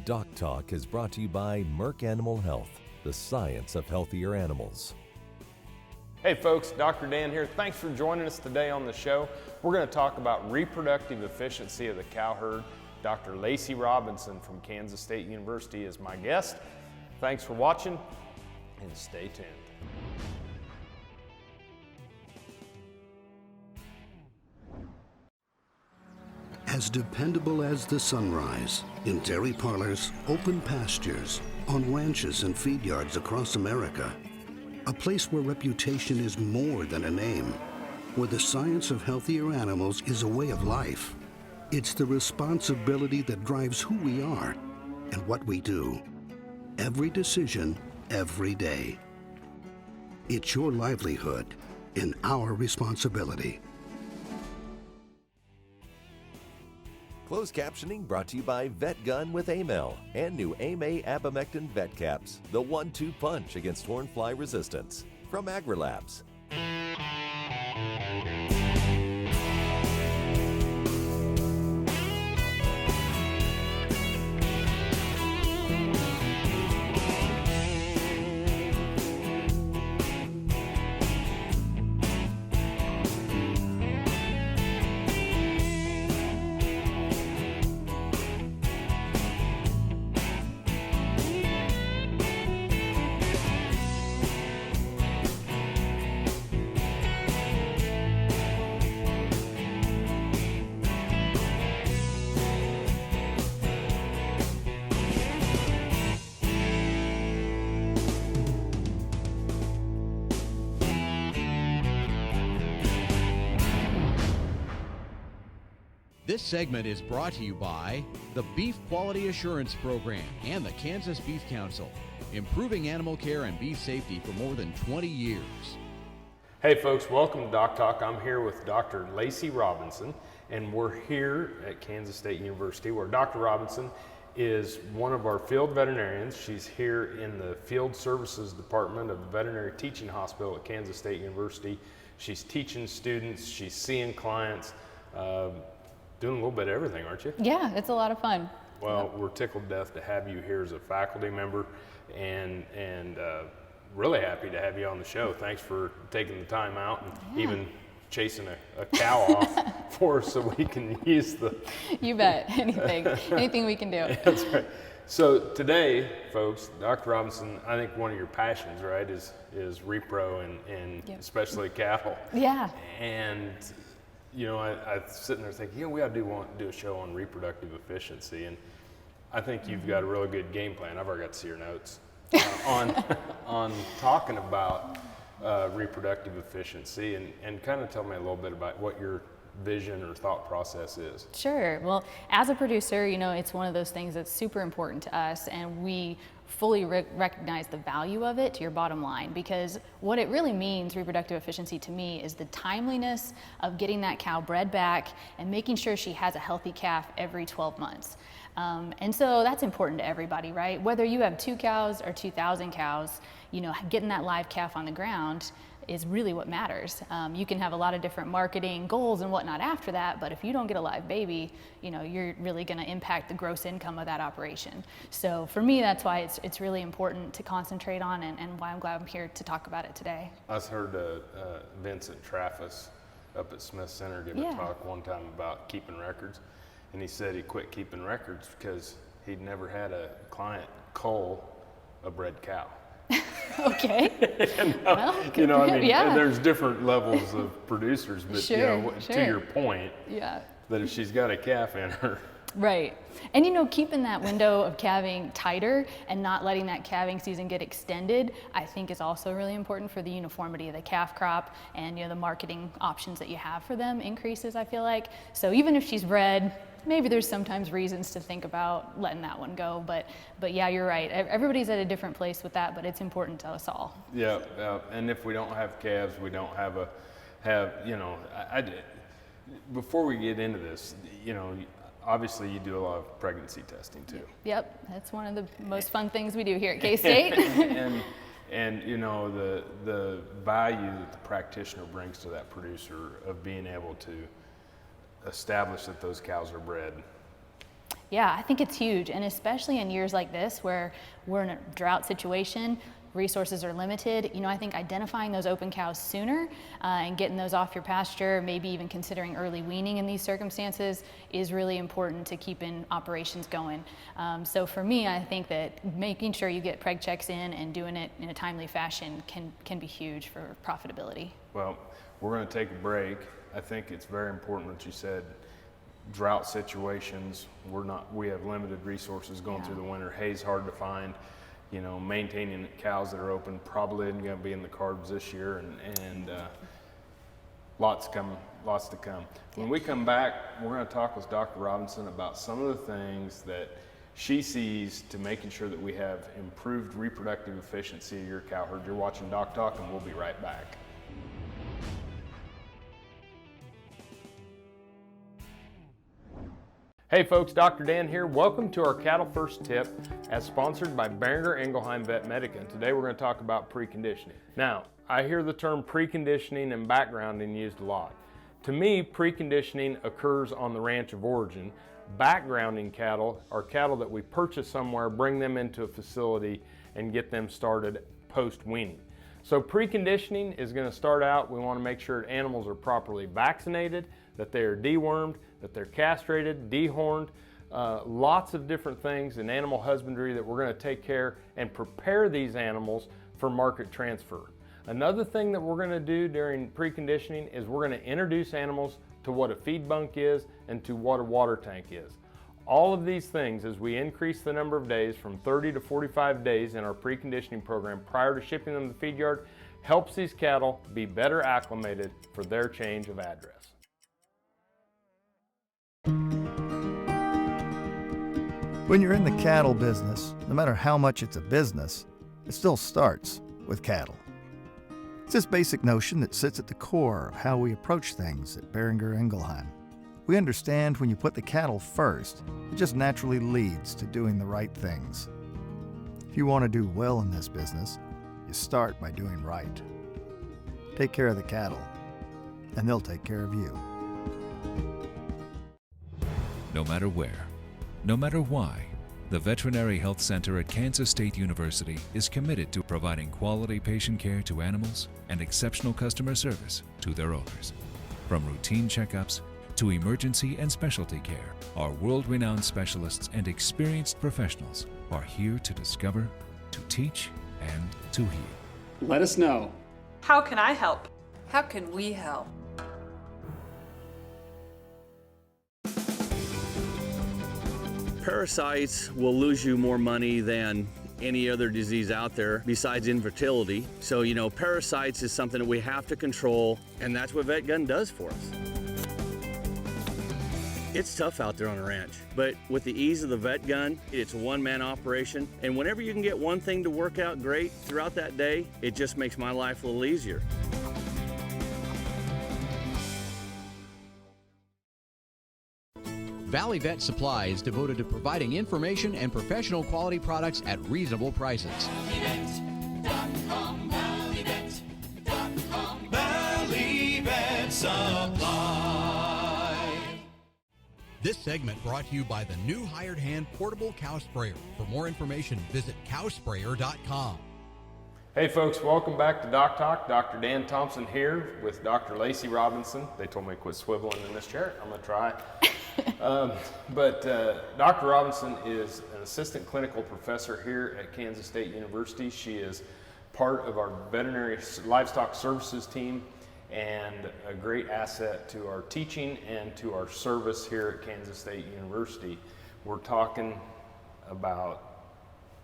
DocTalk is brought to you by Merck Animal Health, the science of healthier animals. Hey folks, Dr. Dan here. Thanks for joining us today on the show. We're going to talk about reproductive efficiency of the cow herd. Dr. Lacey Robinson from Kansas State University is my guest. Thanks for watching and stay tuned. As dependable as the sunrise, in dairy parlors, open pastures, on ranches and feed yards across America, a place where reputation is more than a name, where the science of healthier animals is a way of life. It's the responsibility that drives who we are and what we do. Every decision, every day. It's your livelihood and our responsibility. Closed captioning brought to you by Vet Gun with Amel and new AMA Abamectin Vet Caps, the 1-2 punch against hornfly resistance from AgriLabs. This segment is brought to you by the Beef Quality Assurance Program and the Kansas Beef Council, improving animal care and beef safety for more than 20 years. Hey folks, welcome to Doc Talk. I'm here with Dr. Lacey Robinson, and we're here at Kansas State University, where Dr. Robinson is one of our field veterinarians. She's here in the Field Services Department of the Veterinary Teaching Hospital at Kansas State University. She's teaching students, she's seeing clients, doing a little bit of everything, aren't you? Yeah, it's a lot of fun. Well, we're tickled to death to have you here as a faculty member, and really happy to have you on the show. Thanks for taking the time out and even chasing a cow off for us so we can use the... You bet. Anything we can do. That's right. So today, folks, Dr. Robinson, I think one of your passions, right, is repro and especially cattle. Yeah. And you know, I sitting there thinking, we ought to do a show on reproductive efficiency, and I think you've got a really good game plan. I've already got to see your notes on talking about reproductive efficiency, and kind of tell me a little bit about what your vision or thought process is. Sure. Well, as a producer, it's one of those things that's super important to us, and we fully recognize the value of it to your bottom line, because what it really means, reproductive efficiency to me, is the timeliness of getting that cow bred back and making sure she has a healthy calf every 12 months. And so that's important to everybody, right? Whether you have 2 cows or 2,000 cows, getting that live calf on the ground is really what matters. You can have a lot of different marketing goals and whatnot after that, but if you don't get a live baby, you're really going to impact the gross income of that operation. So for me, that's why it's really important to concentrate on, and why I'm glad I'm here to talk about it today. I heard Vincent Traffus up at Smith Center give a talk one time about keeping records, and he said he quit keeping records because he'd never had a client cull a bred cow. Okay. There's different levels of producers, but to your point, that if she's got a calf in her. Right. And keeping that window of calving tighter and not letting that calving season get extended, I think is also really important for the uniformity of the calf crop, and the marketing options that you have for them increases, I feel like. So even if she's bred, maybe there's sometimes reasons to think about letting that one go, but yeah, you're right. Everybody's at a different place with that, but it's important to us all. Yeah, and if we don't have calves, we don't have before we get into this, obviously you do a lot of pregnancy testing too. Yep, that's one of the most fun things we do here at K-State. and the value that the practitioner brings to that producer of being able to establish that those cows are bred. Yeah, I think it's huge, and especially in years like this where we're in a drought situation, resources are limited. You know, I think identifying those open cows sooner and getting those off your pasture, maybe even considering early weaning in these circumstances, is really important to keeping operations going. So for me, I think that making sure you get preg checks in and doing it in a timely fashion can be huge for profitability. Well, we're going to take a break. I think it's very important what you said. Drought situations, we have limited resources going through the winter. Hay's hard to find. You know, maintaining cows that are open probably isn't going to be in the cards this year, and lots to come. When we come back, we're going to talk with Dr. Robinson about some of the things that she sees to making sure that we have improved reproductive efficiency of your cow herd. You're watching DocTalk, and we'll be right back. Hey folks, Dr. Dan here. Welcome to our Cattle First Tip as sponsored by Boehringer Ingelheim Vet Medica. And today we're going to talk about preconditioning. Now, I hear the term preconditioning and backgrounding used a lot. To me, preconditioning occurs on the ranch of origin. Backgrounding cattle are cattle that we purchase somewhere, bring them into a facility, and get them started post-weaning. So preconditioning is going to start out, we want to make sure animals are properly vaccinated, that they are dewormed, that they're castrated, dehorned, lots of different things in animal husbandry that we're going to take care and prepare these animals for market transfer. Another thing that we're going to do during preconditioning is we're going to introduce animals to what a feed bunk is and to what a water tank is. All of these things, as we increase the number of days from 30 to 45 days in our preconditioning program prior to shipping them to the feed yard, helps these cattle be better acclimated for their change of address. When you're in the cattle business, no matter how much it's a business, it still starts with cattle. It's this basic notion that sits at the core of how we approach things at Boehringer Ingelheim. We understand when you put the cattle first, it just naturally leads to doing the right things. If you want to do well in this business, you start by doing right. Take care of the cattle, and they'll take care of you. No matter where, no matter why, the Veterinary Health Center at Kansas State University is committed to providing quality patient care to animals and exceptional customer service to their owners. From routine checkups to emergency and specialty care, our world-renowned specialists and experienced professionals are here to discover, to teach, and to heal. Let us know. How can I help? How can we help? Parasites will lose you more money than any other disease out there besides infertility. So, parasites is something that we have to control, and that's what VetGun does for us. It's tough out there on a ranch, but with the ease of the VetGun, it's a one-man operation, and whenever you can get one thing to work out great throughout that day, it just makes my life a little easier. Valley Vet Supply is devoted to providing information and professional quality products at reasonable prices. Valley Vet Supply. This segment brought to you by the new Hired Hand Portable Cow Sprayer. For more information, visit cowsprayer.com. Hey folks, welcome back to DocTalk. Dr. Dan Thompson here with Dr. Lacey Robinson. They told me to quit swiveling in this chair. I'm going to try. Dr. Robinson is an assistant clinical professor here at Kansas State University. She is part of our veterinary livestock services team and a great asset to our teaching and to our service here at Kansas State University. We're talking about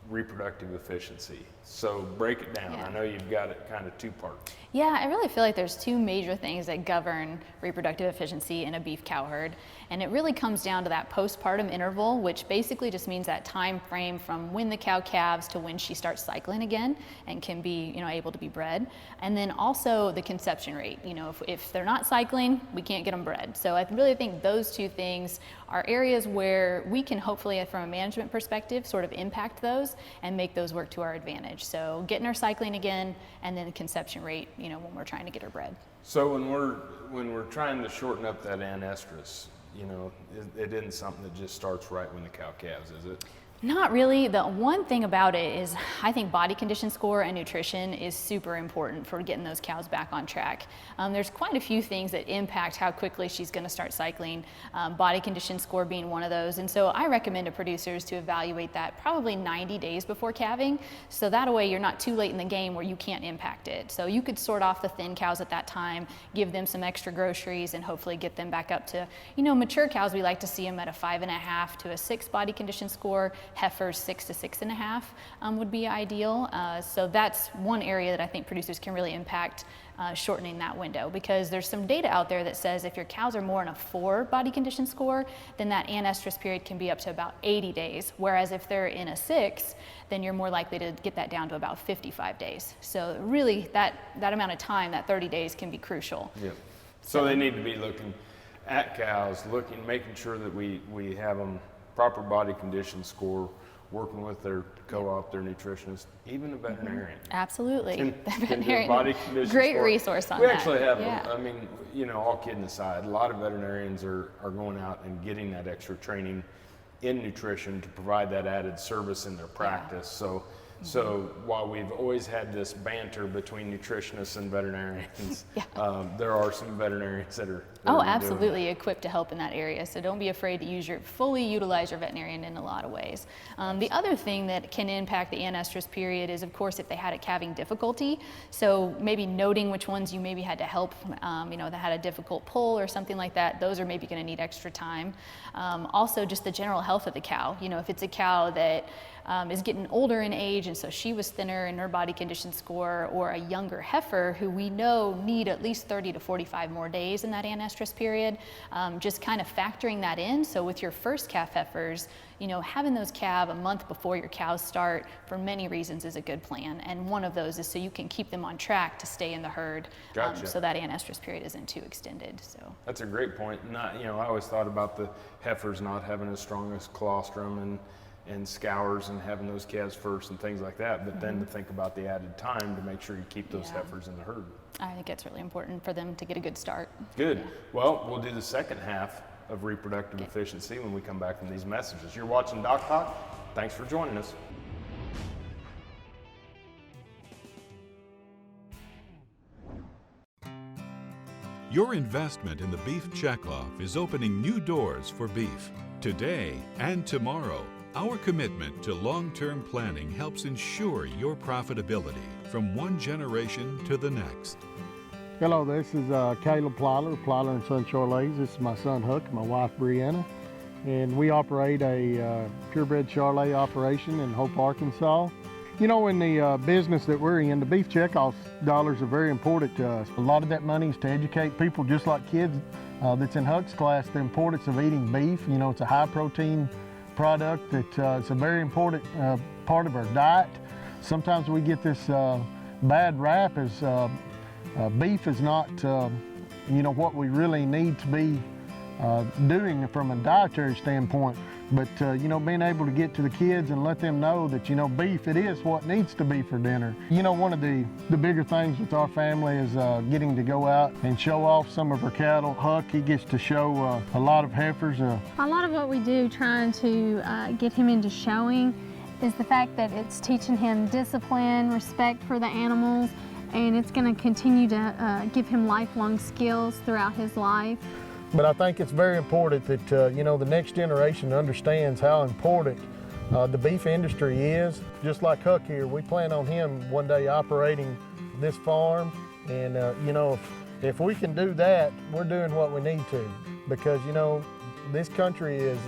reproductive efficiency. So break it down. Yeah. I know you've got it kind of two parts. Yeah, I really feel like there's two major things that govern reproductive efficiency in a beef cow herd. And it really comes down to that postpartum interval, which basically just means that time frame from when the cow calves to when she starts cycling again and can be, able to be bred. And then also the conception rate. If they're not cycling, we can't get them bred. So I really think those two things are areas where we can hopefully, from a management perspective, sort of impact those and make those work to our advantage. So getting her cycling again, and then the conception rate, when we're trying to get her bred. So when we're trying to shorten up that anestrus, you know, it isn't something that just starts right when the cow calves, is it? Not really. The one thing about it is I think body condition score and nutrition is super important for getting those cows back on track. There's quite a few things that impact how quickly she's going to start cycling, body condition score being one of those. And so I recommend to producers to evaluate that probably 90 days before calving, so that way you're not too late in the game where you can't impact it. So you could sort off the thin cows at that time, give them some extra groceries, and hopefully get them back up to, you know, mature cows, we like to see them at a 5.5 to a 6 body condition score. Heifers 6 to 6.5 would be ideal. So that's one area that I think producers can really impact, shortening that window, because there's some data out there that says if your cows are more in a 4 body condition score, then that anestrus period can be up to about 80 days. Whereas if they're in a 6, then you're more likely to get that down to about 55 days. So really that amount of time, that 30 days, can be crucial. Yep. So they need to be looking at cows, making sure that we have them proper body condition score, working with their co-op, their nutritionist, even a veterinarian. Absolutely. Can do Veterinarian, body condition great score. resource on we that. actually have, Yeah. I mean, you know, all kidding aside, a lot of veterinarians are going out and getting that extra training in nutrition to provide that added service in their practice. So while we've always had this banter between nutritionists and veterinarians, there are some veterinarians that are absolutely equipped to help in that area. So don't be afraid to fully utilize your veterinarian in a lot of ways. The other thing that can impact the anestrus period is, of course, if they had a calving difficulty. So maybe noting which ones you maybe had to help, you know, that had a difficult pull or something like that. Those are maybe going to need extra time. Also, just the general health of the cow. You know, if it's a cow that is getting older in age, and so she was thinner in her body condition score, or a younger heifer who we know need at least 30 to 45 more days in that anestrus period, just kind of factoring that in. So with your first calf heifers, you know, having those calve a month before your cows start for many reasons is a good plan. And one of those is so you can keep them on track to stay in the herd, so that anestrus period isn't too extended. So that's a great point. You know, I always thought about the heifers not having as strong as colostrum and scours and having those calves first and things like that, but then to think about the added time to make sure you keep those heifers in the herd. I think it's really important for them to get a good start. Good. Yeah. Well, we'll do the second half of reproductive efficiency when we come back from these messages. You're watching DocTalk. Thanks for joining us. Your investment in the Beef Checkoff is opening new doors for beef. Today and tomorrow, our commitment to long-term planning helps ensure your profitability from one generation to the next. Hello, this is Caleb Plyler and Son Charolais. This is my son Hook, my wife Brianna, and we operate a purebred Charolais operation in Hope, Arkansas. You know, in the business that we're in, the beef checkoff dollars are very important to us. A lot of that money is to educate people, just like kids that's in Huck's class, the importance of eating beef. You know, it's a high protein product that it's a very important part of our diet. Sometimes we get this bad rap as beef is not, you know, what we really need to be doing from a dietary standpoint. But, you know, being able to get to the kids and let them know that, you know, beef, it is what needs to be for dinner. You know, one of the bigger things with our family is getting to go out and show off some of our cattle. Huck, he gets to show a lot of heifers. A lot of what we do trying to get him into showing is the fact that it's teaching him discipline, respect for the animals, and it's going to continue to give him lifelong skills throughout his life. But I think it's very important that, you know, the next generation understands how important the beef industry is. Just like Huck here, we plan on him one day operating this farm. And, you know, if we can do that, we're doing what we need to. Because, you know, this country is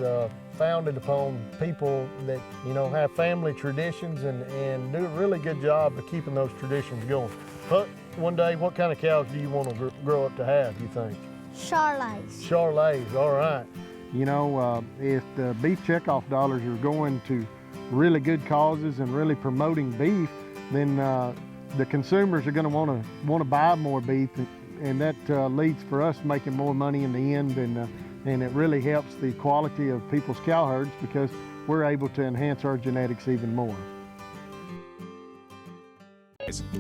founded upon people that, you know, have family traditions and do a really good job of keeping those traditions going. Huck, one day, what kind of cows do you want to grow up to have, you think? Charolais. Charolais, all right. You know, if the beef checkoff dollars are going to really good causes and really promoting beef, then the consumers are going to want to buy more beef, and that leads for us making more money in the end, and it really helps the quality of people's cow herds because we're able to enhance our genetics even more.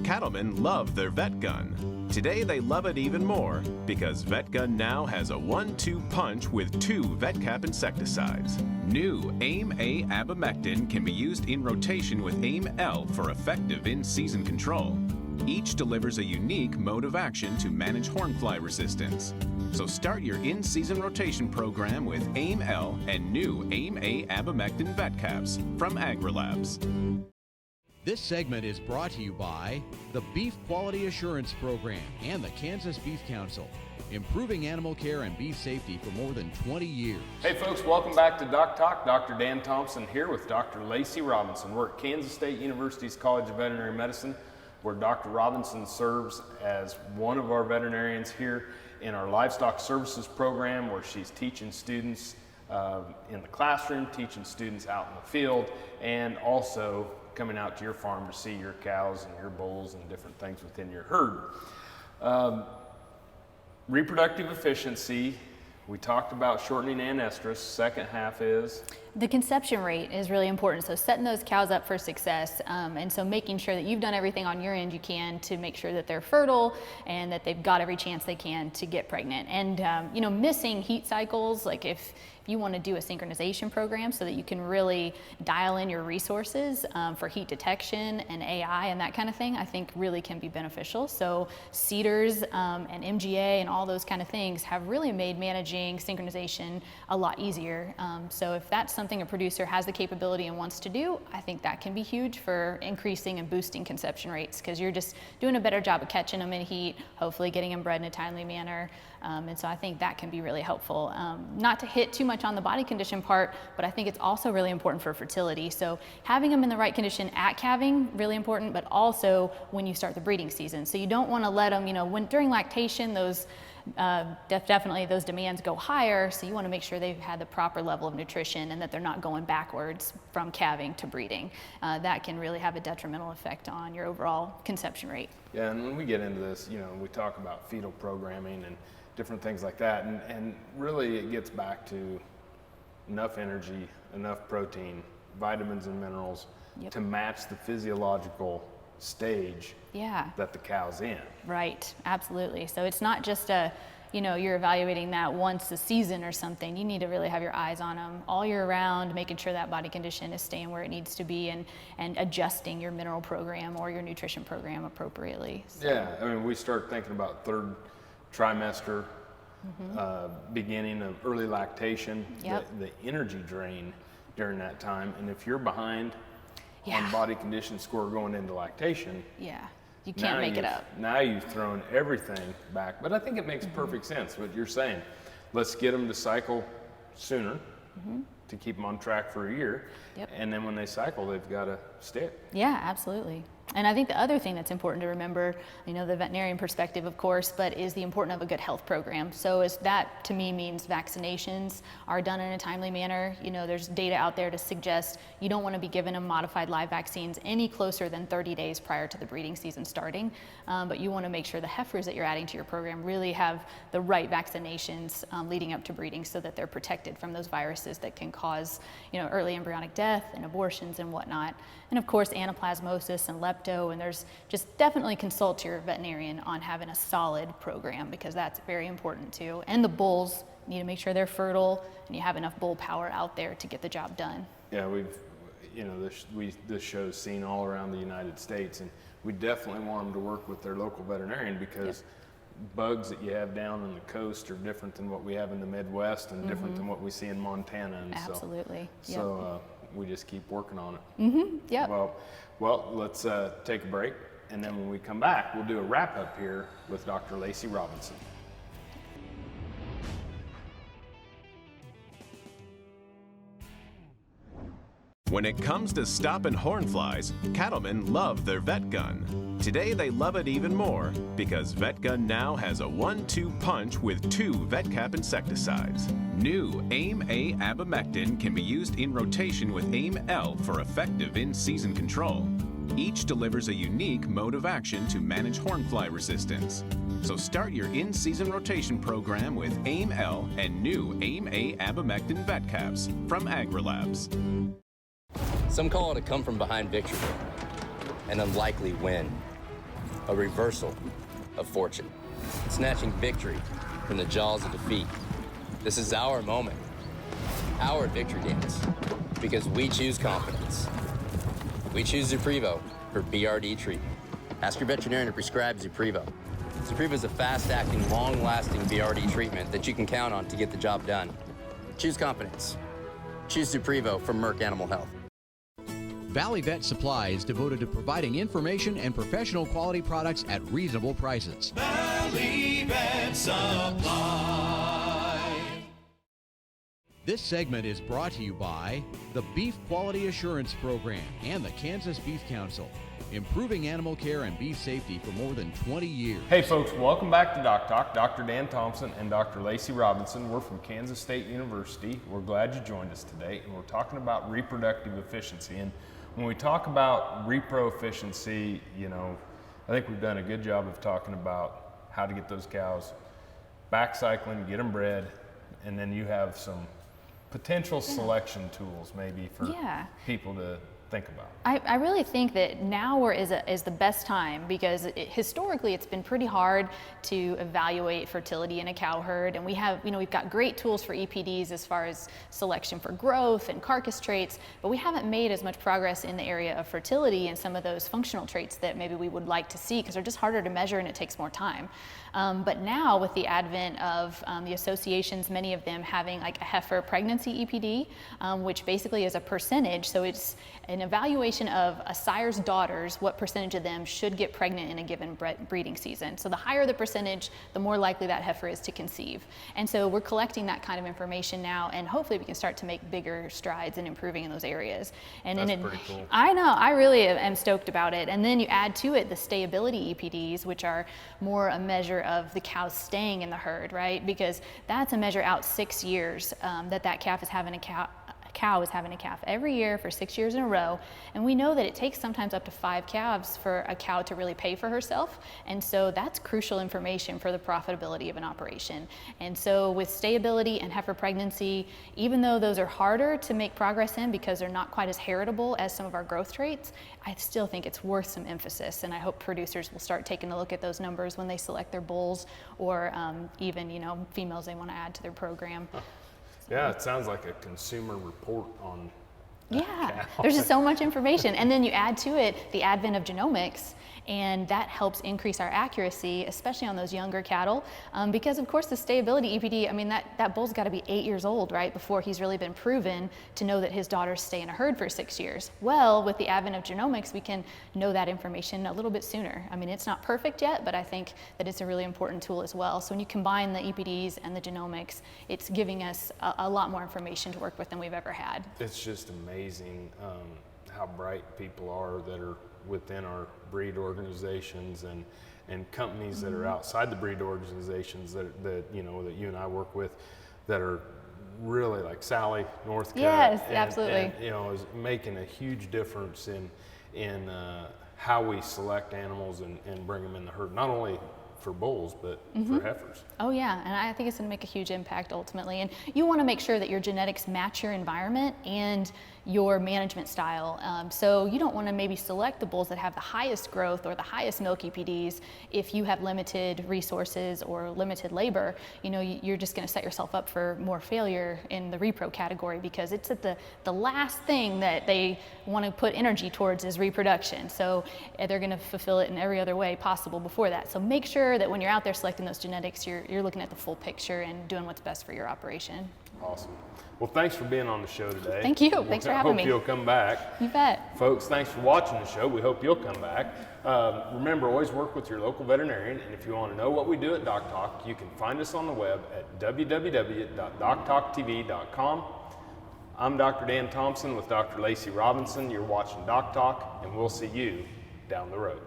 Cattlemen love their vet gun. Today they love it even more because VetGun now has a 1-2 punch with 2 VetCap insecticides. New AIM-A abamectin can be used in rotation with AIM-L for effective in-season control. Each delivers a unique mode of action to manage hornfly resistance. So start your in-season rotation program with AIM-L and new AIM-A abamectin VetCaps from AgriLabs. This segment is brought to you by the Beef Quality Assurance Program and the Kansas Beef Council, improving animal care and beef safety for more than 20 years. Hey folks, welcome back to DocTalk. Dr. Dan Thompson here with Dr. Lacey Robinson. We're at Kansas State University's College of Veterinary Medicine, where Dr. Robinson serves as one of our veterinarians here in our livestock services program, where she's teaching students in the classroom, teaching students out in the field, and also coming out to your farm to see your cows and your bulls and different things within your herd. Reproductive efficiency, we talked about shortening anestrus. Second half is? The conception rate is really important. So setting those cows up for success, and so making sure that you've done everything on your end you can to make sure that they're fertile and that they've got every chance they can to get pregnant. And you know, missing heat cycles, like if you want to do a synchronization program so that you can really dial in your resources for heat detection and AI and that kind of thing, I think really can be beneficial. So CEDARS and MGA and all those kind of things have really made managing synchronization a lot easier. So if that's something a producer has the capability and wants to do, I think that can be huge for increasing and boosting conception rates, because you're just doing a better job of catching them in heat, hopefully getting them bred in a timely manner. And so I think that can be really helpful. Not to hit too much on the body condition part, but I think it's also really important for fertility. So having them in the right condition at calving, really important, but also when you start the breeding season. So you don't want to let them, you know, when during lactation, those definitely those demands go higher, so you want to make sure they've had the proper level of nutrition and that they're not going backwards from calving to breeding. That can really have a detrimental effect on your overall conception rate. Yeah, and when we get into this, you know, we talk about fetal programming and different things like that, and really it gets back to enough energy, enough protein, vitamins and minerals to match the physiological stage that the cow's in. Right, absolutely. So it's not just a, you know, you're evaluating that once a season or something. You need to really have your eyes on them all year round, making sure that body condition is staying where it needs to be, and adjusting your mineral program or your nutrition program appropriately. So. Yeah, I mean, we start thinking about third trimester, beginning of early lactation, the energy drain during that time, and if you're behind on body condition score going into lactation, you can't make it up. Now you've thrown everything back, but I think it makes perfect sense what you're saying. Let's get them to cycle sooner to keep them on track for a year, and then when they cycle, they've got to stick. Yeah, absolutely. And I think the other thing that's important to remember, you know, the veterinarian perspective, of course, but is the importance of a good health program. So is that, to me, means vaccinations are done in a timely manner. You know, there's data out there to suggest you don't want to be giving them modified live vaccines any closer than 30 days prior to the breeding season starting. But you want to make sure the heifers that you're adding to your program really have the right vaccinations leading up to breeding, so that they're protected from those viruses that can cause, you know, early embryonic death and abortions and whatnot. And of course, anaplasmosis and lepto, and there's just definitely consult your veterinarian on having a solid program, because that's very important too. And the bulls, you need to make sure they're fertile and you have enough bull power out there to get the job done. Yeah, this show's seen all around the United States, and we definitely want them to work with their local veterinarian, because bugs that you have down on the coast are different than what we have in the Midwest, and different than what we see in Montana. And absolutely. So we just keep working on it. Well, let's take a break, and then when we come back, we'll do a wrap up here with Dr. Lacey Robinson. When it comes to stopping hornflies, cattlemen love their VetGun. Today they love it even more because VetGun now has a 1-2 punch with 2 VetCap insecticides. New AIM-A abamectin can be used in rotation with AIM-L for effective in-season control. Each delivers a unique mode of action to manage hornfly resistance. So start your in-season rotation program with AIM-L and new AIM-A abamectin VetCaps from AgriLabs. Some call it a come-from-behind victory, an unlikely win, a reversal, of fortune, snatching victory from the jaws of defeat. This is our moment, our victory dance, because we choose confidence. We choose Zuprevo for BRD treatment. Ask your veterinarian to prescribe Zuprevo. Zuprevo is a fast-acting, long-lasting BRD treatment that you can count on to get the job done. Choose confidence. Choose Zuprevo from Merck Animal Health. Valley Vet Supply is devoted to providing information and professional quality products at reasonable prices. Valley Vet Supply. This segment is brought to you by the Beef Quality Assurance Program and the Kansas Beef Council, improving animal care and beef safety for more than 20 years. Hey folks, welcome back to DocTalk. Dr. Dan Thompson and Dr. Lacey Robinson. We're from Kansas State University. We're glad you joined us today, and we're talking about reproductive efficiency. And when we talk about repro efficiency, you know, I think we've done a good job of talking about how to get those cows back cycling, get them bred, and then you have some potential selection tools maybe for people to think about. I really think that now is the best time, because historically it's been pretty hard to evaluate fertility in a cow herd, and we've got great tools for EPDs as far as selection for growth and carcass traits, but we haven't made as much progress in the area of fertility and some of those functional traits that maybe we would like to see, because they're just harder to measure and it takes more time. But now with the advent of the associations, many of them having like a heifer pregnancy EPD, which basically is a percentage, so it's an evaluation of a sire's daughters, what percentage of them should get pregnant in a given breeding season. So the higher the percentage, the more likely that heifer is to conceive. And so we're collecting that kind of information now, and hopefully we can start to make bigger strides in improving in those areas. And that's pretty cool. I know, I really am stoked about it. And then you add to it the stayability EPDs, which are more a measure of the cows staying in the herd, right? Because that's a measure out 6 years that calf is having a cow is having a calf every year for 6 years in a row, and we know that it takes sometimes up to 5 calves for a cow to really pay for herself, and so that's crucial information for the profitability of an operation. And so with stayability and heifer pregnancy, even though those are harder to make progress in because they're not quite as heritable as some of our growth traits, I still think it's worth some emphasis, and I hope producers will start taking a look at those numbers when they select their bulls or even females they want to add to their program. Yeah, it sounds like a consumer report on cow. There's just so much information. And then you add to it the advent of genomics, and that helps increase our accuracy, especially on those younger cattle, because of course the stayability EPD, I mean that bull's got to be 8 years old, right, before he's really been proven to know that his daughters stay in a herd for 6 years. Well, with the advent of genomics, we can know that information a little bit sooner. I mean, it's not perfect yet, but I think that it's a really important tool as well. So when you combine the EPDs and the genomics, it's giving us a lot more information to work with than we've ever had. It's just amazing how bright people are that are within our breed organizations and companies that are outside the breed organizations that you and I work with, that are really like Sally Northcutt. Yes, absolutely. And, is making a huge difference in how we select animals and bring them in the herd, not only for bulls, but for heifers. Oh yeah, and I think it's going to make a huge impact ultimately. And you want to make sure that your genetics match your environment and your management style. So you don't want to maybe select the bulls that have the highest growth or the highest milk EPDs if you have limited resources or limited labor. You're just going to set yourself up for more failure in the repro category, because it's at the last thing that they want to put energy towards is reproduction. So they're going to fulfill it in every other way possible before that. So make sure that when you're out there selecting those genetics, you're looking at the full picture and doing what's best for your operation. Awesome. Well, thanks for being on the show today. Thank you. Thanks for having me. Hope you'll come back. You bet. Folks, thanks for watching the show. We hope you'll come back. Remember, always work with your local veterinarian. And if you want to know what we do at DocTalk, you can find us on the web at www.doctalktv.com. I'm Dr. Dan Thompson with Dr. Lacey Robinson. You're watching DocTalk, and we'll see you down the road.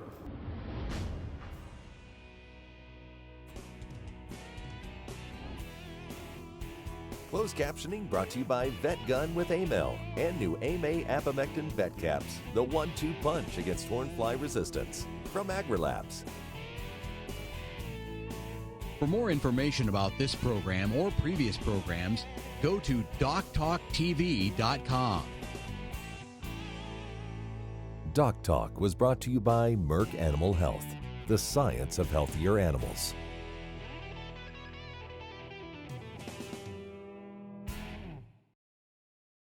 Closed captioning brought to you by Vet Gun with Amel and new AMA Apomectin Vet Caps, the 1-2 punch against hornfly resistance, from AgriLabs. For more information about this program or previous programs, go to DocTalkTV.com. DocTalk was brought to you by Merck Animal Health. the science of healthier animals.